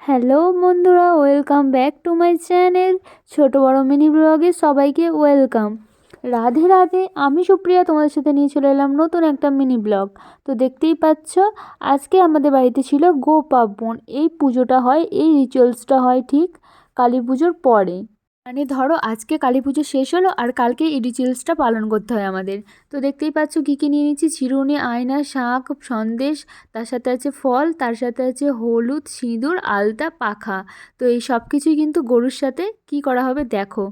Hello বন্ধুরা, welcome back to my channel. ছোট বড় মিনি ব্লগে সবাইকে ওয়েলকাম। রাধে রাধে, আমি সুপ্রিয়া তোমাদের সাথে নিয়ে চলে এলাম নতুন একটা মিনি ব্লগ। তো দেখতেই পাচ্ছ, আজকে আমাদের বাড়িতে ছিল গো পার্বণ। এই পুজোটা হয়, এই রিচুয়ালসটা হয় ঠিক কালী পুজোর পরে। মানে ধরো আজকে কালী পুজো শেষ হলো আর কালকে এই রিচুয়ালসটা পালন করতে হয় আমাদের। তো দেখতেই পাচ্ছ কী কী নিয়ে নিচ্ছি: চিরুনি, আয়না, শাঁখ, সন্দেশ, তার সাথে আছে ফল, তার সাথে আছে হলুদ, সিঁদুর, আলতা, পাখা। তো এই সব কিছুই কিন্তু গরুর সাথে কি করা হবে দেখো।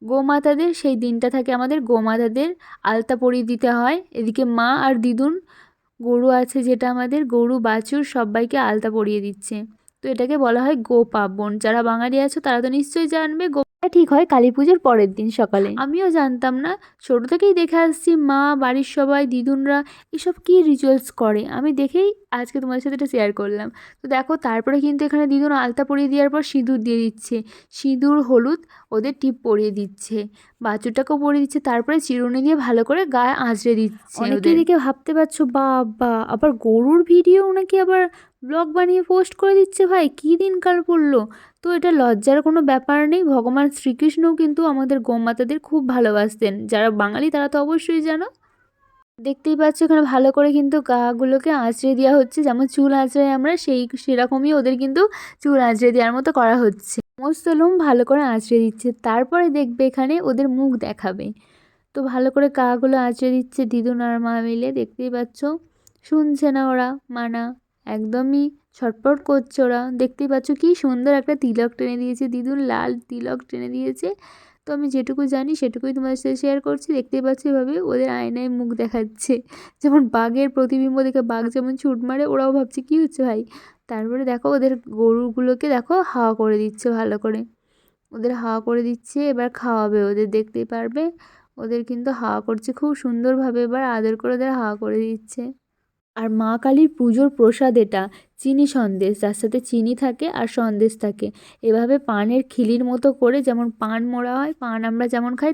গোমাতাদের সেই দিনটা থাকে আমাদের গোমাতাদের আলতা পরিয়ে দিতে হয়। এদিকে মা আর দিদুন, গরু আছে যেটা আমাদের, গরু বাছুর সবাইকে আলতা পরিয়ে দিচ্ছে। তো এটাকে বলা হয় গো পার্বণ। যারা বাঙালি আছো তারা তো নিশ্চয়ই জানবে। ঠিক হয় কালী পুজোর পরের দিন সকালে। আমিও জানতাম না, ছোট থেকেই দেখে আসছি মা, বাড়ির সবাই, দিদুনরা এসব কী রিচুয়ালস করে, আমি দেখেই আজকে তোমাদের সাথে এটা শেয়ার করলাম। তো দেখো, তারপরে কিন্তু এখানে দিদুন আলতা পরিয়ে দেওয়ার পর সিঁদুর দিয়ে দিচ্ছে। সিঁদুর, হলুদ ওদের টিপ পরিয়ে দিচ্ছে, বাছুরটাকেও পরিয়ে দিচ্ছে। তারপরে চিরুনি দিয়ে ভালো করে গায়ে আঁচড়ে দিচ্ছে। অনেকেই দেখে ভাবতে পারছো, বাবা আবার গরুর ভিডিও নাকি আবার ব্লগ বানিয়ে পোস্ট করে দিচ্ছে। ভাই কী দিনকাল পড়লো! তো এটা লজ্জার কোনো ব্যাপার নেই। ভগবান শ্রীকৃষ্ণও কিন্তু আমাদের গোমাতাদের খুব ভালোবাসতেন। যারা বাঙালি তারা তো অবশ্যই জানো। দেখতেই পাচ্ছ এখানে ভালো করে কিন্তু গাগুলোকে আঁচড়ে দেওয়া হচ্ছে, যেমন চুল আঁচড়াই আমরা, সেরকমই ওদের কিন্তু চুল আঁচড়ে দেওয়ার মতো করা হচ্ছে। সমস্ত লোম ভালো করে আঁচড়ে দিচ্ছে। তারপরে দেখবে এখানে ওদের মুখ দেখাবে। তো ভালো করে গাগুলো আঁচড়ে দিচ্ছে দিদুন আর মা মিলে। দেখতেই পাচ্ছ, শুনছে না ওরা মানা, একদমই ছটপট করছে ওরা। দেখতেই পাচ্ছ কি সুন্দর একটা তিলক টেনে দিয়েছে দিদুন, লাল তিলক টেনে দিয়েছে। তো আমি যেটুকু জানি সেটুকুই তোমাদের সাথে শেয়ার করছি। দেখতেই পাচ্ছ এভাবে ওদের আয়নায় মুখ দেখাচ্ছে, যেমন বাঘের প্রতিবিম্ব দেখে বাঘ যেমন ছুট মারে, ওরাও ভাবছে কী হচ্ছে ভাই। তারপরে দেখো ওদের গরুগুলোকে দেখো হাওয়া করে দিচ্ছে ভালো করে, ওদের হাওয়া করে দিচ্ছে। এবার খাওয়াবে ওদের, দেখতেই পারবে ওদের কিন্তু হাওয়া করছে খুব সুন্দরভাবে। এবার আদর করে ওদের হাওয়া করে দিচ্ছে। আর মা কালীর পুজোর প্রসাদ এটা, চিনি সন্দেশ, যার সাথে চিনি থাকে আর সন্দেশ থাকে। এভাবে পানের খিলির মতো করে, যেমন পান মোড়া হয়, পান আমরা যেমন খাই